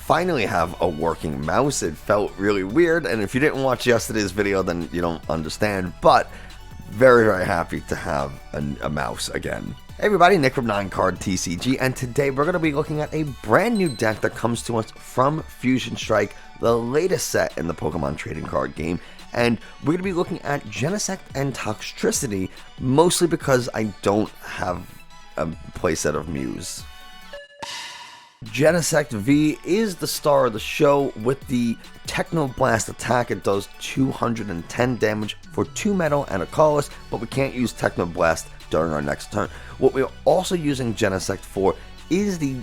finally have a working mouse. It felt really weird, and if you didn't watch yesterday's video, then you don't understand, but very, very happy to have a mouse again. Hey everybody, Nick from 9Card TCG, and today we're going to be looking at a brand new deck that comes to us from Fusion Strike, the latest set in the Pokemon trading card game. And we're going to be looking at Genesect and Toxtricity, mostly because I don't have a playset of Muse. Genesect V is the star of the show with the Techno Blast attack. It does 210 damage for 2 metal and a colorless, but we can't use Techno Blast during our next turn. What we're also using Genesect for is the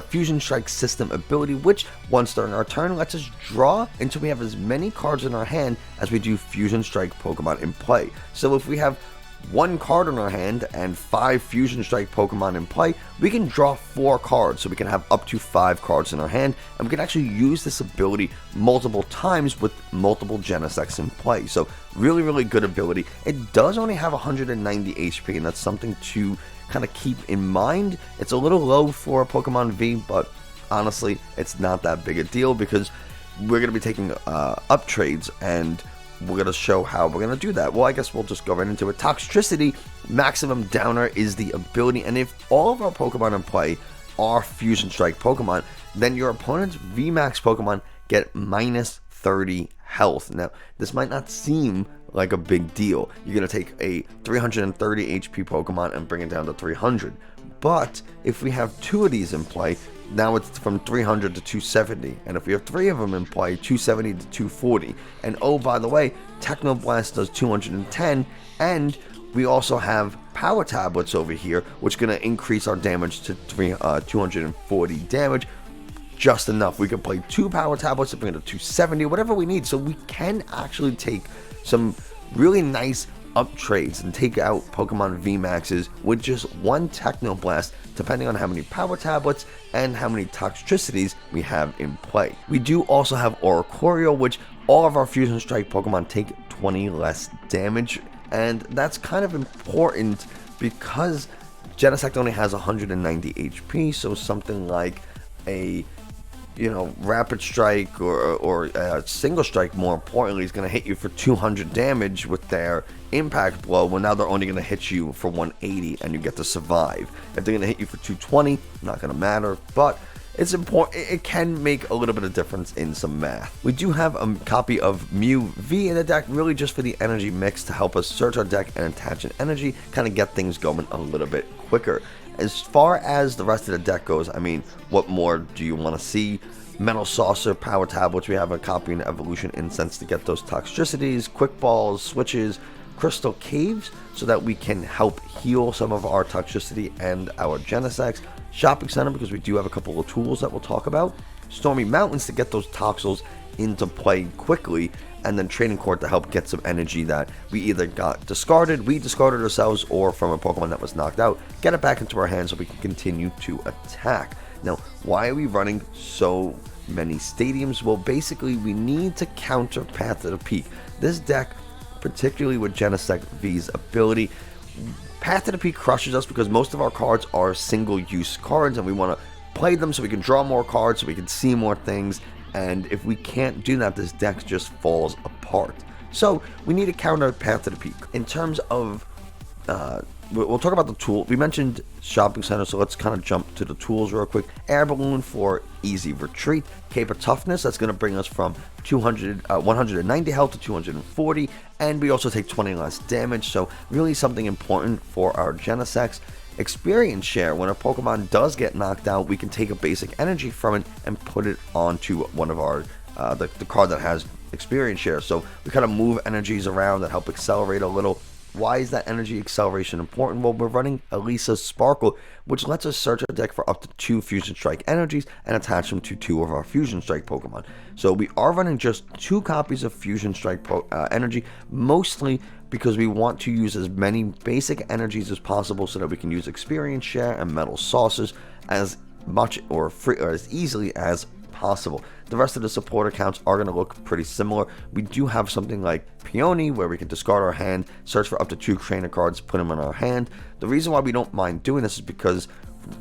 Fusion Strike system ability, which once during our turn lets us draw until we have as many cards in our hand as we do Fusion Strike Pokemon in play. So if we have 1 card in our hand and 5 Fusion Strike Pokemon in play, we can draw 4 cards, so we can have up to 5 cards in our hand, and we can actually use this ability multiple times with multiple Genesects in play. So really, really good ability. It does only have 190 HP, and that's something to kind of keep in mind. It's a little low for a Pokemon V, but honestly, it's not that big a deal because we're going to be taking up trades, and we're going to show how we're going to do that. Well, I guess we'll just go right into it. Toxtricity, maximum downer, is the ability, and if all of our Pokemon in play are Fusion Strike Pokemon, then your opponent's VMAX Pokemon get minus 30 health. Now, this might not seem like a big deal. You're going to take a 330 HP Pokemon and bring it down to 300. But if we have 2 of these in play, now it's from 300 to 270, and if we have 3 of them in play, 270 to 240. And oh, by the way, Techno Blast does 210, and we also have Power Tablets over here, which is going to increase our damage to 240 damage, just enough. We can play 2 Power Tablets to bring it to 270, whatever we need, so we can actually take some really nice up trades and take out Pokemon VMAXes with just 1 Techno Blast, depending on how many Power Tablets and how many Toxtricities we have in play. We do also have Oricorio, which all of our Fusion Strike Pokemon take 20 less damage, and that's kind of important because Genesect only has 190 HP, so something like a Rapid Strike or Single Strike, more importantly, is going to hit you for 200 damage with their Impact Blow, well, now they're only going to hit you for 180 and you get to survive. If they're going to hit you for 220, not going to matter, but it's important. It can make a little bit of difference in some math. We do have a copy of Mew V in the deck, really just for the energy mix to help us search our deck and attach an energy, kind of get things going a little bit quicker. As far as the rest of the deck goes, I mean, what more do you want to see? Metal Saucer, Power Tablets, we have a copy in Evolution Incense to get those Toxtricities, Quick Balls, Switches, Crystal Caves, so that we can help heal some of our Toxtricity and our Genesects. Shopping Center, because we do have a couple of tools that we'll talk about. Stormy Mountains to get those Toxels into play quickly, and then Training Court to help get some energy that we either got discarded, we discarded ourselves, or from a Pokemon that was knocked out, get it back into our hands so we can continue to attack. Now, why are we running so many stadiums? Well, basically, we need to counter Path to the Peak. This deck, particularly with Genesect V's ability, Path to the Peak crushes us because most of our cards are single-use cards, and we want to play them so we can draw more cards, so we can see more things. And if we can't do that, this deck just falls apart. So we need to counter Path to the Peak. In terms of, we'll talk about the tool. We mentioned Shopping Center, so let's kind of jump to the tools real quick. Air Balloon for easy retreat. Cape of Toughness, that's going to bring us from 190 health to 240. And we also take 20 less damage, so really something important for our Genesects. Experience Share, when a Pokemon does get knocked out, we can take a basic energy from it and put it onto one of our, the card that has Experience Share. So we kind of move energies around that help accelerate a little. Why is that energy acceleration important? Well, we're running Elisa's Sparkle, which lets us search our deck for up to 2 Fusion Strike energies and attach them to 2 of our Fusion Strike Pokemon. So we are running just 2 copies of Fusion Strike energy, mostly because we want to use as many basic energies as possible so that we can use Experience Share and Metal Saucers as much or as easily as possible. The rest of the support accounts are going to look pretty similar. We do have something like Peony, where we can discard our hand, search for up to 2 trainer cards, put them in our hand. The reason why we don't mind doing this is because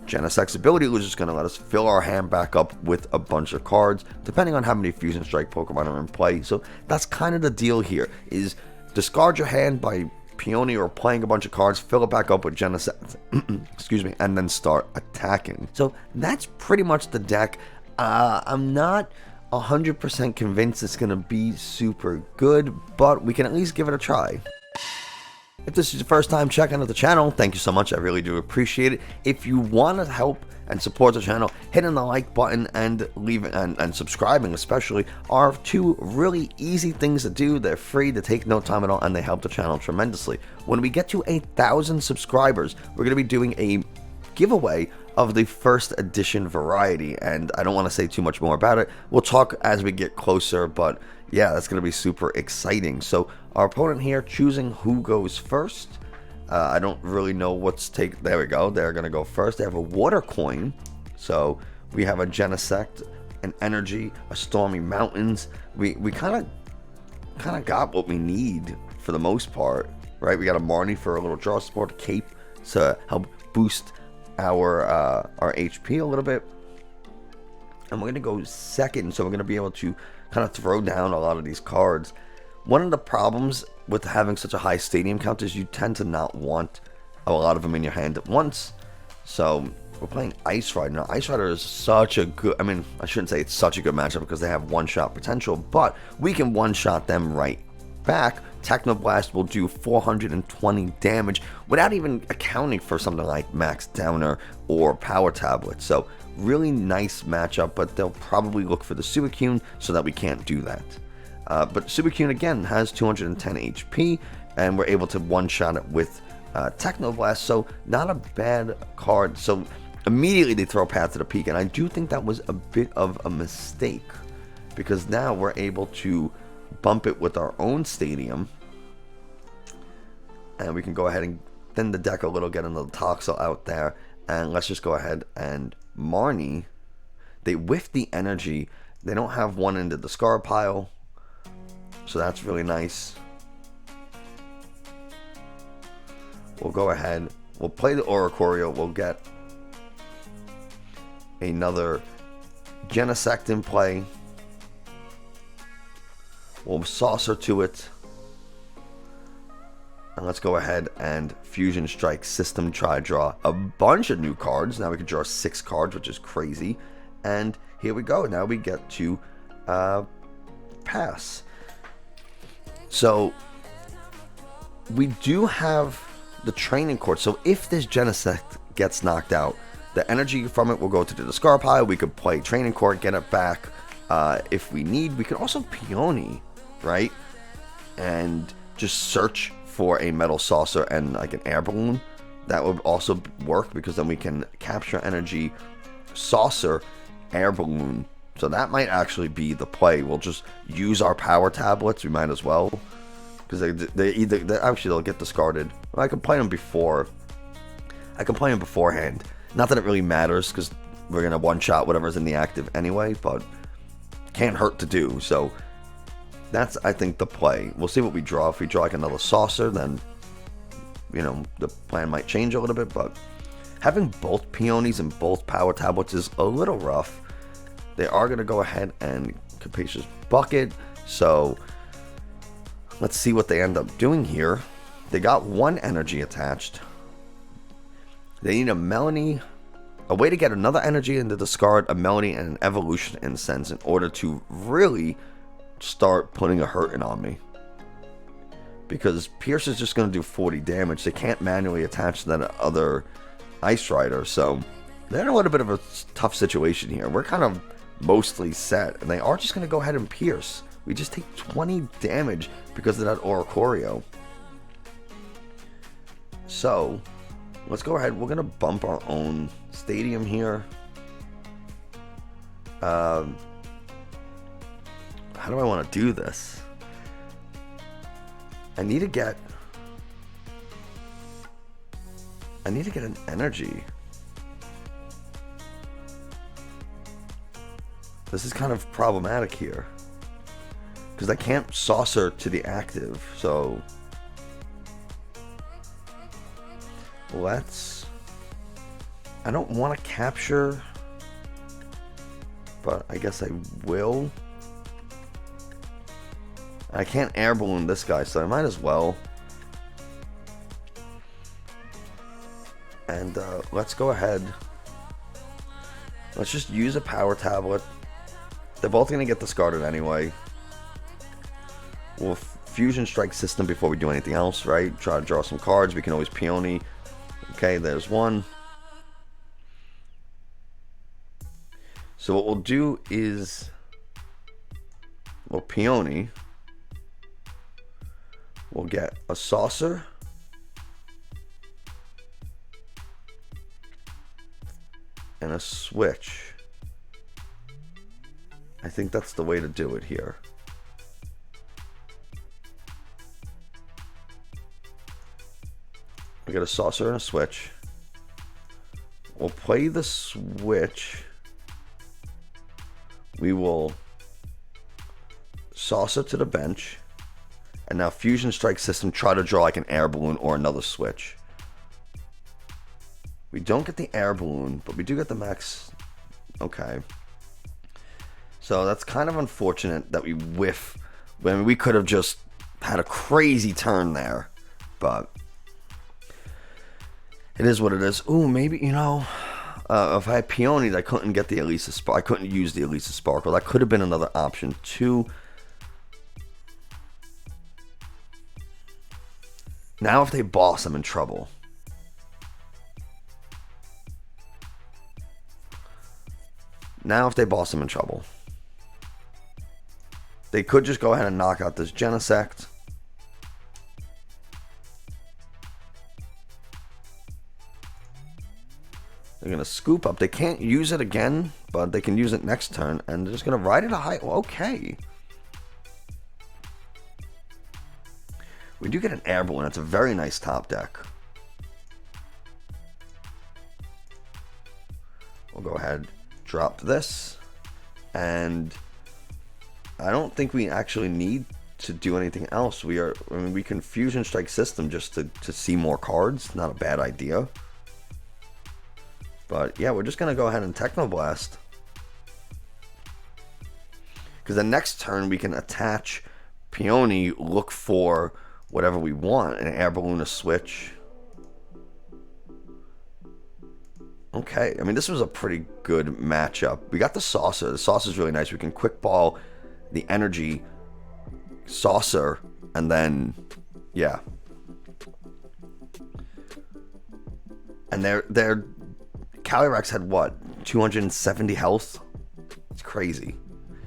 Genesect's ability was just going to let us fill our hand back up with a bunch of cards, depending on how many Fusion Strike Pokemon are in play. So that's kind of the deal here, is discard your hand by Peony or playing a bunch of cards, fill it back up with Genesect, excuse me, and then start attacking. So that's pretty much the deck. I'm not 100% convinced it's going to be super good, but we can at least give it a try. If this is your first time checking out the channel, thank you so much. I really do appreciate it. If you want to help and support the channel, hitting the like button and leaving and subscribing especially are two really easy things to do. They're free, they take no time at all, and they help the channel tremendously. When we get to 1,000 subscribers, we're going to be doing a giveaway of the first edition variety, and I don't want to say too much more about it. We'll talk as we get closer, but yeah, that's going to be super exciting. So our opponent here choosing who goes first. I don't really know what's take. There we go. They're going to go first. They have a water coin. So we have a Genesect, an Energy, a Stormy Mountains. We kind of got what we need for the most part, right? We got a Marnie for a little draw support, a Cape to help boost our HP a little bit. And we're going to go second, so we're going to be able to kind of throw down a lot of these cards. One of the problems with having such a high stadium count is you tend to not want a lot of them in your hand at once. So we're playing Ice Rider. Now, Ice Rider is such a good, I mean, I shouldn't say it's such a good matchup because they have one-shot potential, but we can one-shot them right back. Technoblast will do 420 damage without even accounting for something like Max Downer or Power Tablet. So really nice matchup, but they'll probably look for the Suicune so that we can't do that. But Suicune again has 210 HP, and we're able to one-shot it with Technoblast, so not a bad card. So immediately they throw Path to the Peak, and I do think that was a bit of a mistake, because now we're able to bump it with our own Stadium, and we can go ahead and thin the deck a little, get another Toxel out there, and let's just go ahead and Marnie. They whiff the Energy. They don't have one in the discard pile, so that's really nice. We'll go ahead, we'll play the Oricorio, we'll get another Genesect in play. We'll Saucer to it. And let's go ahead and Fusion Strike System try draw a bunch of new cards. Now we can draw 6 cards, which is crazy. And here we go. Now we get to pass. So we do have the training court. So if this Genesect gets knocked out, the energy from it will go to the discard pile. We could play training court, get it back if we need. We could also Peony, right? And just search for a Metal Saucer and like an Air Balloon. That would also work, because then we can capture energy, Saucer, Air Balloon. So that might actually be the play. We'll just use our Power Tablets. We might as well, because they'll get discarded. Well, I can play them before. I can play them beforehand. Not that it really matters, because we're gonna one-shot whatever's in the active anyway, but can't hurt to do. So that's, I think, the play. We'll see what we draw. If we draw like another Saucer, then, you know, the plan might change a little bit, but having both Peonies and both Power Tablets is a little rough. They are going to go ahead and Capacious Bucket, so let's see what they end up doing here. They got one energy attached. They need a Melony, a way to get another energy in the discard, a Melony, and an Evolution Incense in order to really start putting a hurting on me, because Pierce is just going to do 40 damage. They can't manually attach that other Ice Rider, so they're in a little bit of a tough situation here. We're kind of mostly set, and they are just going to go ahead and Pierce. We just take 20 damage because of that Oricorio. So let's go ahead. We're going to bump our own Stadium here. How do I want to do this? I need to get an energy. This is kind of problematic here, because I can't Saucer to the active. So I don't want to capture, but I guess I will. I can't air balloon this guy, so I might as well. And let's go ahead. Let's just use a power tablet. They're both going to get discarded anyway. We'll Fusion Strike System before we do anything else, right? Try to draw some cards. We can always Peony. Okay, there's one. So what we'll do is we'll Peony. We'll get a Saucer. And a Switch. I think that's the way to do it here. We got a Saucer and a Switch. We'll play the Switch. We will Saucer to the bench. And now Fusion Strike System, try to draw like an air balloon or another Switch. We don't get the air balloon, but we do get the max. Okay. So that's kind of unfortunate that we whiff when we could have just had a crazy turn there. But it is what it is. Ooh, maybe, you know, if I had Peonied, I couldn't get the Elisa Sparkle. I couldn't use the Elisa Sparkle. That could have been another option too. Now if they boss, I'm in trouble. Now if they boss, I'm in trouble. They could just go ahead and knock out this Genesect. They're going to scoop up. They can't use it again, but they can use it next turn. And they're just going to ride it a high. Okay. We do get an air balloon. That's a very nice top deck. We'll go ahead, drop this. And I don't think we actually need to do anything else. I mean, we can Fusion Strike System just to see more cards. Not a bad idea. But yeah, we're just going to go ahead and Technoblast. Because the next turn we can attach Peony, look for whatever we want. An air balloon, a Switch. Okay, I mean, this was a pretty good matchup. We got the Saucer. The Saucer is really nice. We can quick ball the energy Saucer, and then, yeah. And their Calyrex had what? 270 health? It's crazy.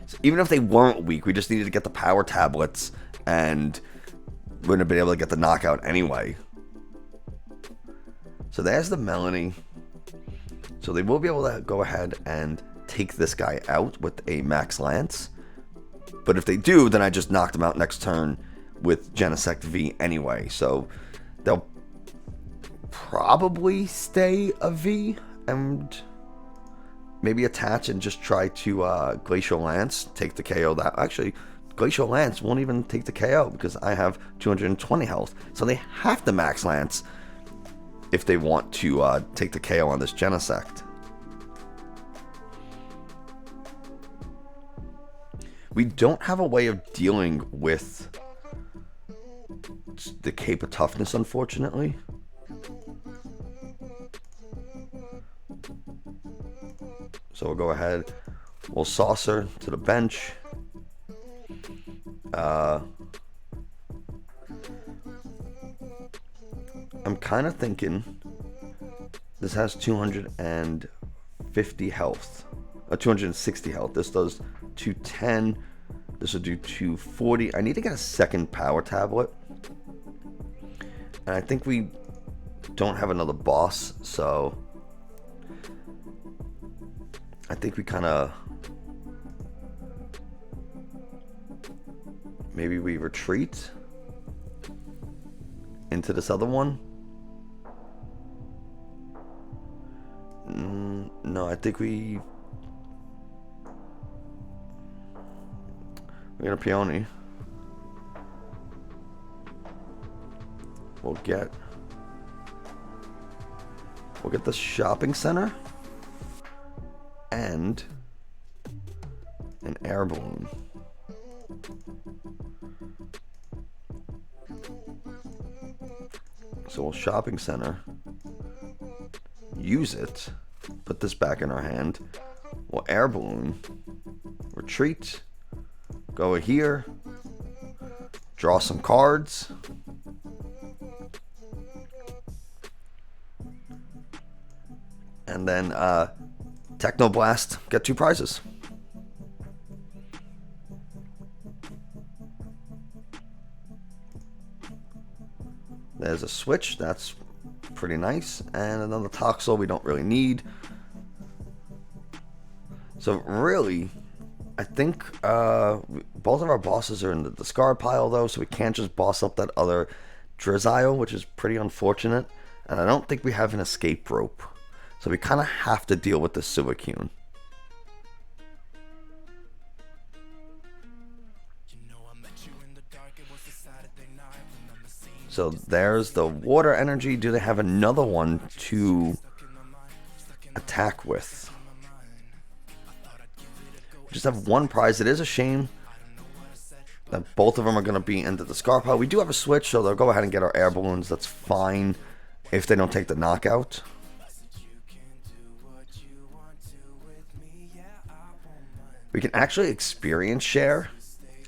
So even if they weren't weak, we just needed to get the power tablets, and wouldn't have been able to get the knockout anyway. So there's the Melanie. So they will be able to go ahead and take this guy out with a Max Lance. But if they do, then I just knocked them out next turn with Genesect V anyway. So they'll probably stay a V and maybe attach and just try to Glacial Lance, take the KO. That actually, Glacial Lance won't even take the KO because I have 220 health. So they have to Max Lance if they want to take the KO on this Genesect. We don't have a way of dealing with the Cape of Toughness, unfortunately. So we'll go ahead. We'll Saucer to the bench. I'm kind of thinking this has 250 health. 260 health. This does 210. This will do 240. I need to get a second power tablet. And I think we don't have another boss, so I think we kind of maybe we retreat into this other one. No, I think we're gonna Peony. We'll get We'll get the shopping center and an air balloon. So we'll shopping center, use it, put this back in our hand. We'll air balloon, retreat, go here, draw some cards. And then Technoblast, get 2 prizes. There's a switch, that's pretty nice. And another Toxel we don't really need. So really, I think both of our bosses are in the discard pile though, so we can't just boss up that other Drizzile, which is pretty unfortunate. And I don't think we have an escape rope. So we kind of have to deal with the Suicune. So there's the water energy. Do they have another one to attack with? Just have one prize. It is a shame that both of them are going to be in the discard pile. We do have a switch, so they'll go ahead and get our air balloons. That's fine if they don't take the knockout. We can actually experience share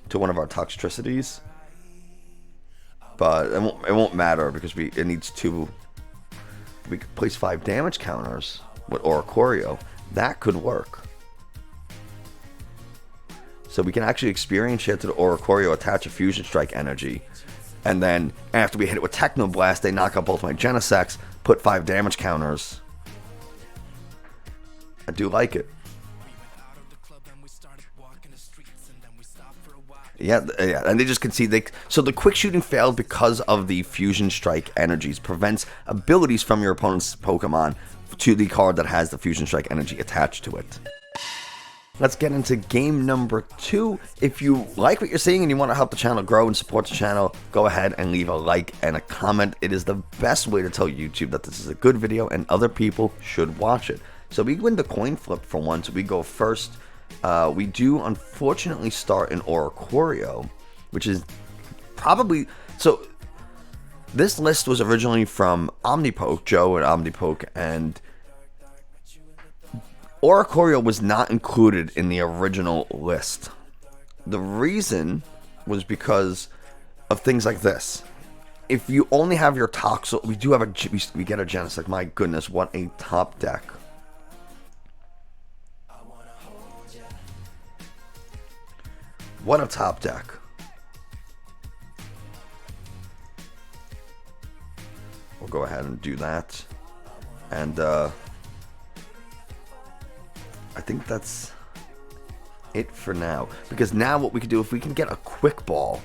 to one of our Toxtricities, but it won't matter because it needs 2. We could place 5 damage counters with Oricorio. That could work. So we can actually experience share to the Oricorio, attach a Fusion Strike energy, and then after we hit it with Technoblast, they knock out both my Genesects, put 5 damage counters. I do like it. Yeah, and they just concede. So the quick shooting failed because of the Fusion Strike energies. Prevents abilities from your opponent's Pokemon to the card that has the Fusion Strike energy attached to it. Let's get into game number 2. If you like what you're seeing and you want to help the channel grow and support the channel, go ahead and leave a like and a comment. It is the best way to tell YouTube that this is a good video and other people should watch it. So we win the coin flip for once. We go first. We do unfortunately start in Oricorio, which is probably... So this list was originally from Omnipoke, Joe at Omnipoke, and Oricorio was not included in the original list. The reason was because of things like this. If you only have your Toxel, we do have we get a Genesect. My goodness, what a top deck. What a top deck. We'll go ahead and do that. And I think that's it for now. Because now what we can do, if we can get a quick ball,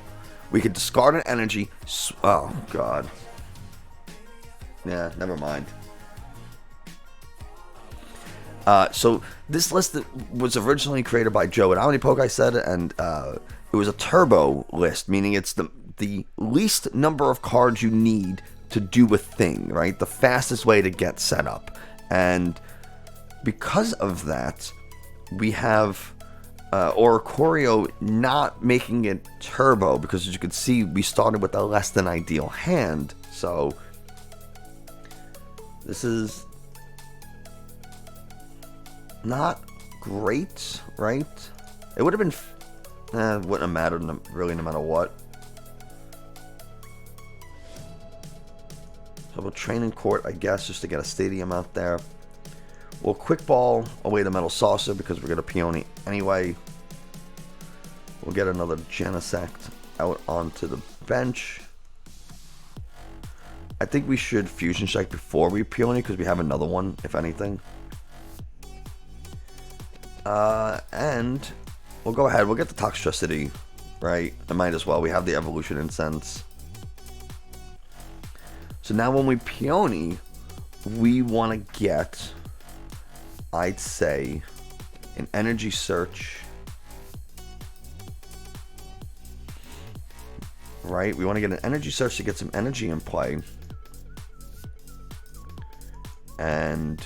we could discard an energy. Oh, God. Yeah, never mind. So this list was originally created by Joe at Omnipoke, I said, and it was a turbo list, meaning it's the least number of cards you need to do a thing, right? The fastest way to get set up. And because of that, we have Oricorio not making it turbo, because as you can see, we started with a less than ideal hand. So this is not great, right? It would have been wouldn't have mattered really no matter what. So we'll train in court, I guess, just to get a stadium out there. We'll quick ball away the Metal Saucer because we're going to Peony anyway. We'll get another Genesect out onto the bench. I think we should Fusion Strike before we Peony because we have another one, if anything. And we'll go ahead. We'll get the Toxtricity, right? I might as well. We have the Evolution Incense. So now when we Peony, we want to get, I'd say, an Energy Search. Right? We want to get an Energy Search to get some energy in play. And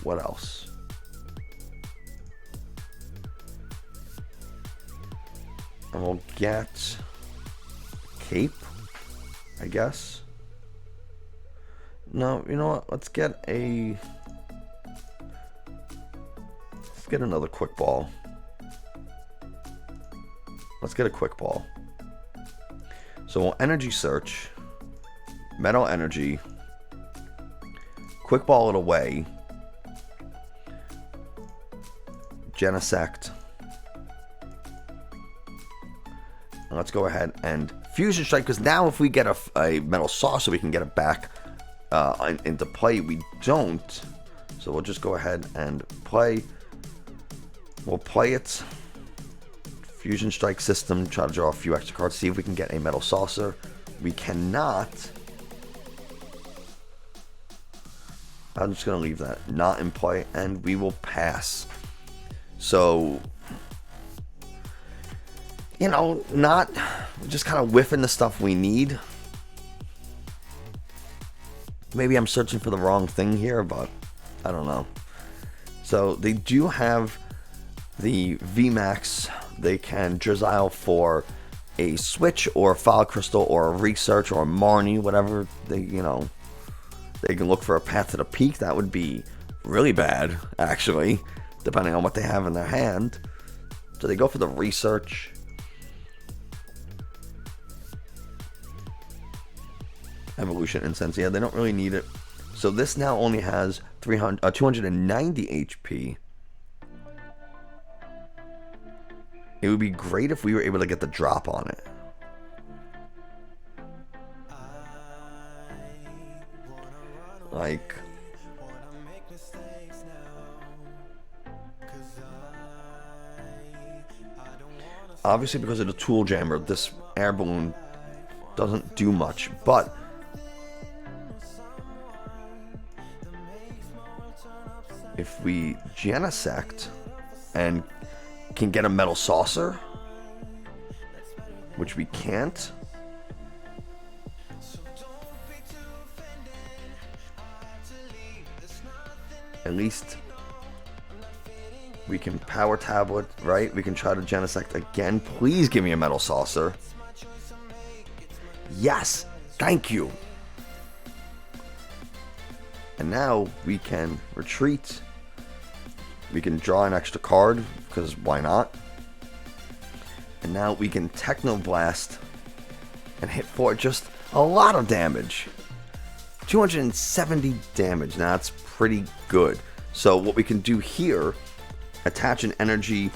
what else? And we'll get Cape, I guess. No, you know what? Let's get another quick ball. Let's get a quick ball. So we'll energy search, metal energy, quick ball it away, Genesect. And let's go ahead and fusion strike, because now if we get a metal saucer, we can get it back into play. We don't, so we'll just go ahead and play. We'll play it. Fusion strike system, try to draw a few extra cards, see if we can get a metal saucer. We cannot. I'm just going to leave that not in play, and we will pass. So, you know, not just kind of whiffing the stuff we need. Maybe I'm searching for the wrong thing here, but I don't know. So they do have the VMAX. They can drizzle for a switch or a file crystal or a research or a Marnie, whatever they, you know, they can look for a path to the peak. That would be really bad, actually, depending on what they have in their hand. So they go for the research. Evolution Incense, yeah, they don't really need it. So this now only has 290 HP. It would be great if we were able to get the drop on it. Like, obviously because of the tool jammer, this air balloon doesn't do much, but if we Genesect and can get a metal saucer, which we can't, at least we can power tablet, right? We can try to Genesect again. Please give me a metal saucer. Yes, thank you. And now we can retreat. We can draw an extra card, because why not? And now we can Techno Blast and hit for just a lot of damage. 270 damage. Now that's pretty good. So what we can do here, attach an energy,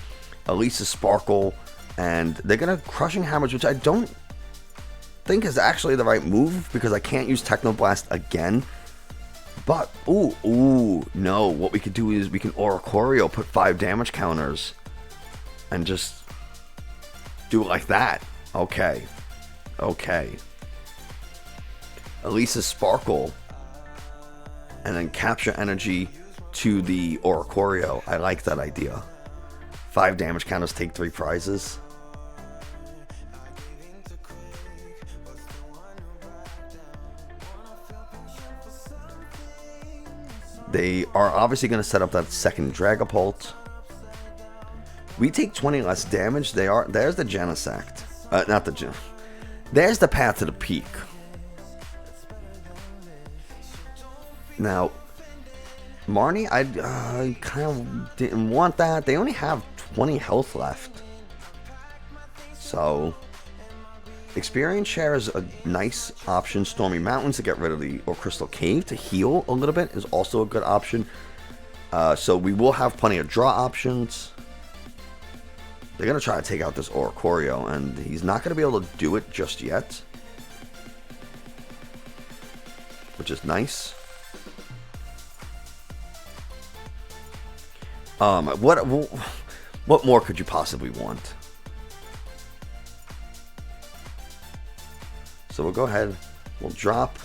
Elisa Sparkle, and they're going to Crushing Hammers, which I don't think is actually the right move, because I can't use Techno Blast again. But, no, what we could do is we can Oricorio, put 5 damage counters, and just do it like that. Okay. Elisa Sparkle, and then capture energy to the Oricorio. I like that idea. 5 damage counters, take 3 prizes. They are obviously going to set up that second Dragapult. We take 20 less damage. There's the Genesect. There's the path to the peak. Now, Marnie, I kind of didn't want that. They only have 20 health left. So, Experience Share is a nice option. Stormy Mountains to get rid of or Crystal Cave to heal a little bit is also a good option. So we will have plenty of draw options. They're going to try to take out this Oricorio, and he's not going to be able to do it just yet, which is nice. What more could you possibly want? So we'll go ahead, we'll drop,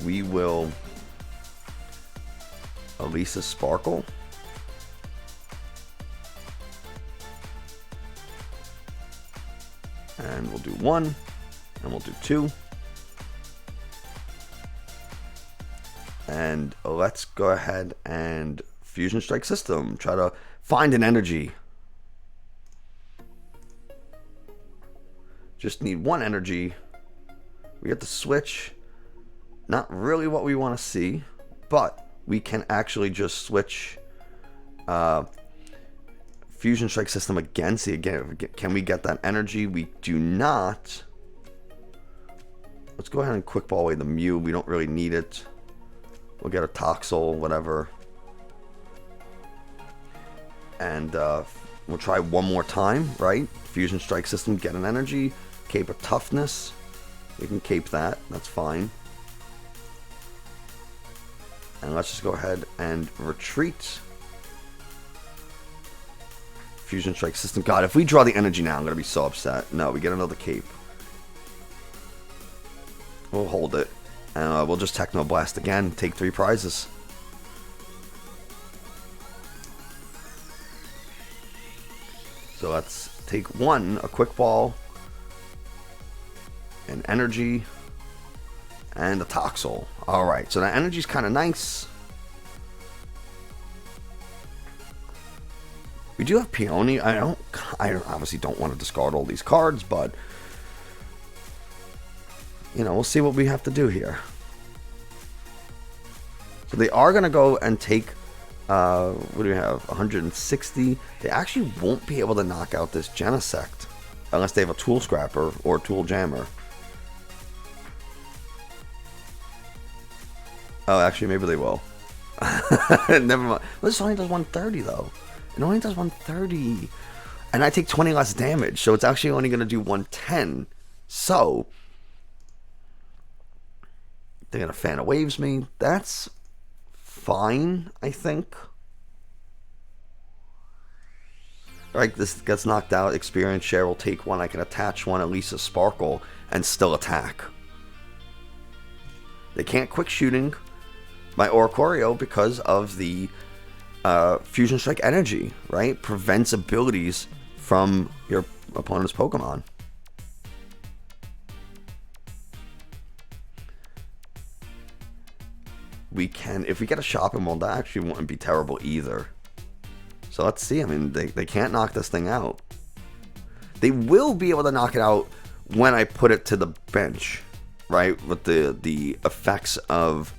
we will Elisa Sparkle, and we'll do 1, and we'll do 2, And let's go ahead and Fusion Strike System. Try to find an energy. Just need one energy. We get the switch. Not really what we want to see, but we can actually just switch Fusion Strike System again. See again, can we get that energy? We do not. Let's go ahead and quick ball away the Mew. We don't really need it. We'll get a Toxel, whatever. And we'll try one more time, right? Fusion Strike System, get an energy. Cape a Toughness. We can cape that. That's fine. And let's just go ahead and retreat. Fusion Strike System. God, if we draw the energy now, I'm going to be so upset. No, we get another cape. We'll hold it. And we'll just Techno Blast again. Take 3 prizes. So let's take one, a quick ball, an energy, and a Toxel. Alright, so that energy's kind of nice. We do have Peony. I obviously don't want to discard all these cards, but you know, we'll see what we have to do here. So they are going to go and take, what do we have, 160. They actually won't be able to knock out this Genesect unless they have a Tool Scrapper or a Tool Jammer. Oh, actually, maybe they will. Never mind. Well, this only does 130, though. It only does 130. And I take 20 less damage, so it's actually only going to do 110. So they're going to Fan of Waves me. That's fine, I think. Alright, this gets knocked out. Experience share will take one. I can attach one, at least a Sparkle, and still attack. They can't quick shooting my Oricorio because of the Fusion Strike energy, right? Prevents abilities from your opponent's Pokemon. We can, if we get a Shopping Mall, that actually wouldn't be terrible either. So let's see. I mean, they can't knock this thing out. They will be able to knock it out when I put it to the bench, right? With the effects of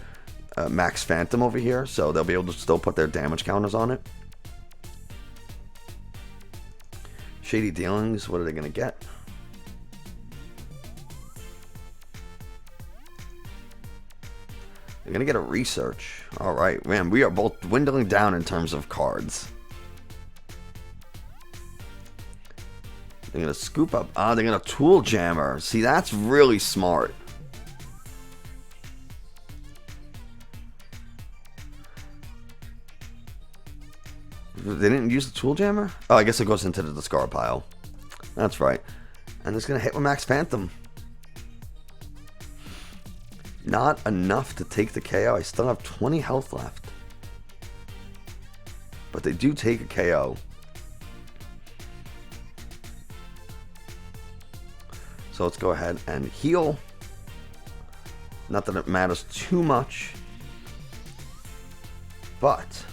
Max Phantom over here. So they'll be able to still put their damage counters on it. Shady Dealings, what are they going to get? They're going to get a Research. Alright, man, we are both dwindling down in terms of cards. They're going to scoop up. They're going to Tool Jammer. See, that's really smart. They didn't use the Tool Jammer? Oh, I guess it goes into the discard pile. That's right. And it's going to hit with Max Phantom. Not enough to take the KO. I still have 20 health left. But they do take a KO. So let's go ahead and heal. Not that it matters too much. But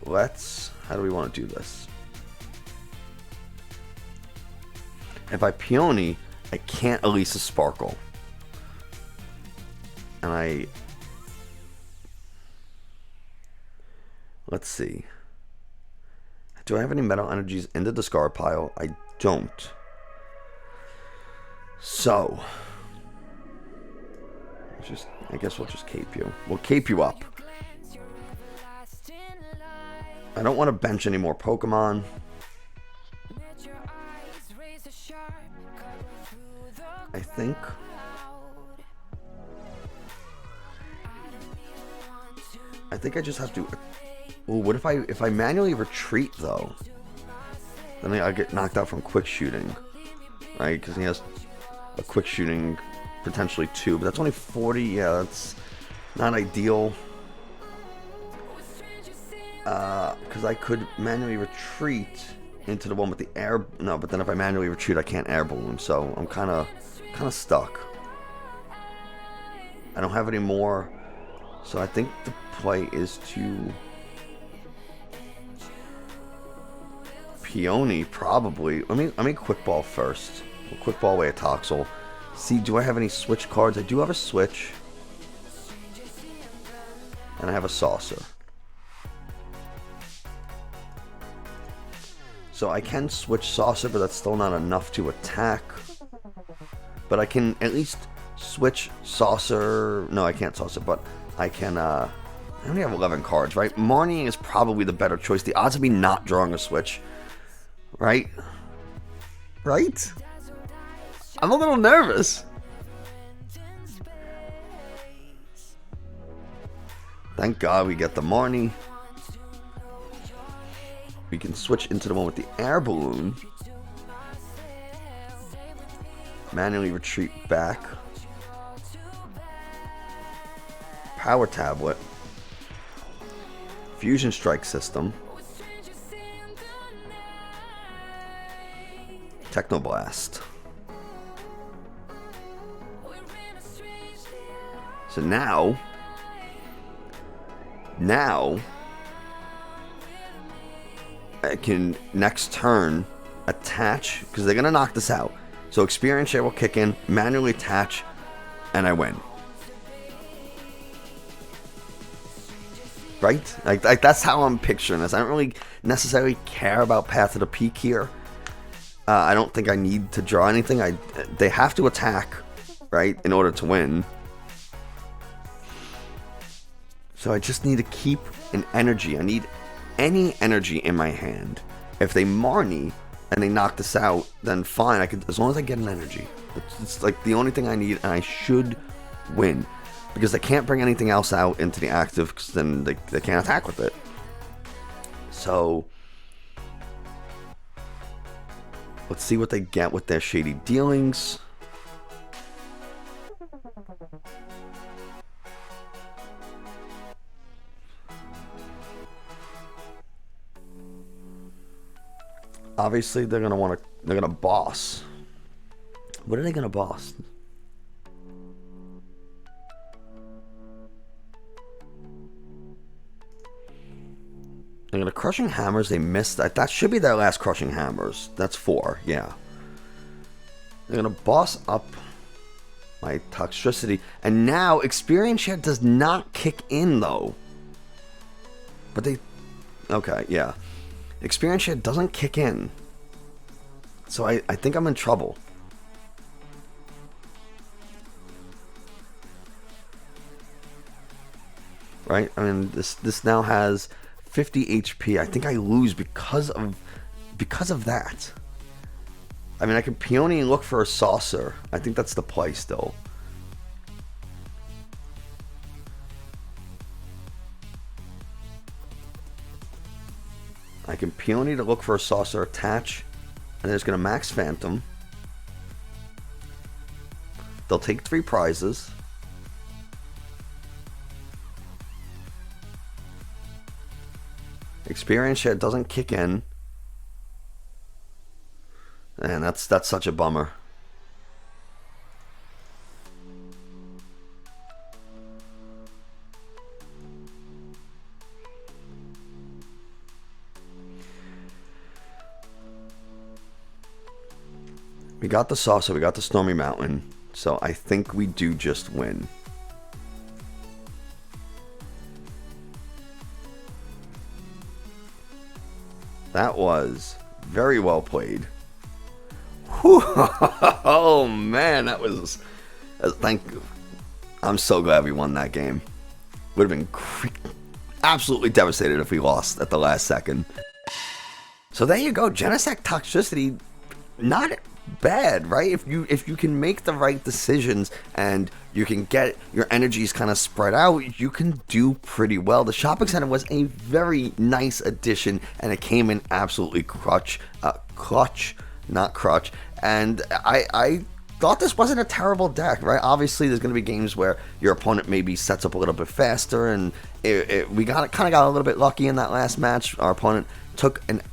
let's... How do we want to do this? If I Peony, I can't Elise a Sparkle. And let's see. Do I have any Metal Energies in the discard pile? I don't. So, I guess we'll just cape you. We'll cape you up. I don't want to bench any more Pokemon. I think I just have to. Ooh, what if I manually retreat though? Then I get knocked out from quick shooting, right? Because he has a quick shooting, potentially 2, but that's only 40. Yeah, that's not ideal. Because I could manually retreat into the one with the air. No, but then if I manually retreat, I can't air balloon. So I'm kind of stuck. I don't have any more, so I think the play is to Peony, probably. Let me quick ball first. We'll quick ball away a Toxel. See, do I have any switch cards? I do have a switch. And I have a saucer. So I can switch saucer, but that's still not enough to attack. But I can at least switch saucer. No, I can't saucer, but I can, I only have 11 cards, right? Marnie is probably the better choice. The odds of me not drawing a switch, right? Right? I'm a little nervous. Thank God we get the Marnie. We can switch into the one with the air balloon. Manually retreat back. Power tablet. Fusion strike system. Technoblast. So now I can next turn attach, because they're gonna knock this out. So experience share will kick in, manually attach, and I win. Right? Like that's how I'm picturing this. I don't really necessarily care about Path to the Peak here. I don't think I need to draw anything. They have to attack, right, in order to win. So I just need to keep an energy. I need any energy in my hand. If they Marnie and they knock this out, then fine. I could, as long as I get an energy. It's like the only thing I need, and I should win. Because they can't bring anything else out into the active, because then they can't attack with it. So let's see what they get with their shady dealings. Obviously, they're gonna boss. What are they gonna boss? They're gonna Crushing Hammers. They missed that. That should be their last Crushing Hammers. That's 4, yeah. They're gonna boss up my Toxtricity, and now Experience Share does not kick in though. But they, okay, yeah. Experience Share doesn't kick in. So I think I'm in trouble. Right? I mean, this now has 50 HP. I think I lose because of that. I mean, I can Peony and look for a saucer. I think that's the play still. I can Peony to look for a saucer, attach, and then it's going to max Phantom. They'll take 3 prizes. Experience Share doesn't kick in. And that's such a bummer. We got the saucer, we got the Stormy Mountain, so I think we do just win. That was very well played. Whew. Oh man, that was... Thank you. I'm so glad we won that game. Would have been absolutely devastated if we lost at the last second. So there you go, Genesect Toxtricity, not bad, right? If you can make the right decisions and you can get your energies kind of spread out, you can do pretty well. The shopping center was a very nice addition, and it came in absolutely clutch, not crutch. And I thought this wasn't a terrible deck, right? Obviously, there's going to be games where your opponent maybe sets up a little bit faster, and we kind of got a little bit lucky in that last match. Our opponent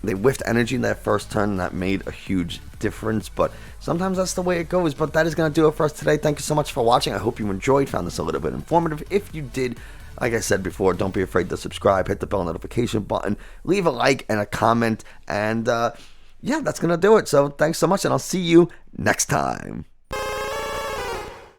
they whiffed energy in that first turn, and that made a huge difference, but sometimes that's the way it goes. But that is going to do it for us today. Thank you so much for watching. I hope you enjoyed, found this a little bit informative. If you did, like I said before, don't be afraid to subscribe, hit the bell notification button, leave a like and a comment, and yeah, that's going to do it. So thanks so much, and I'll see you next time.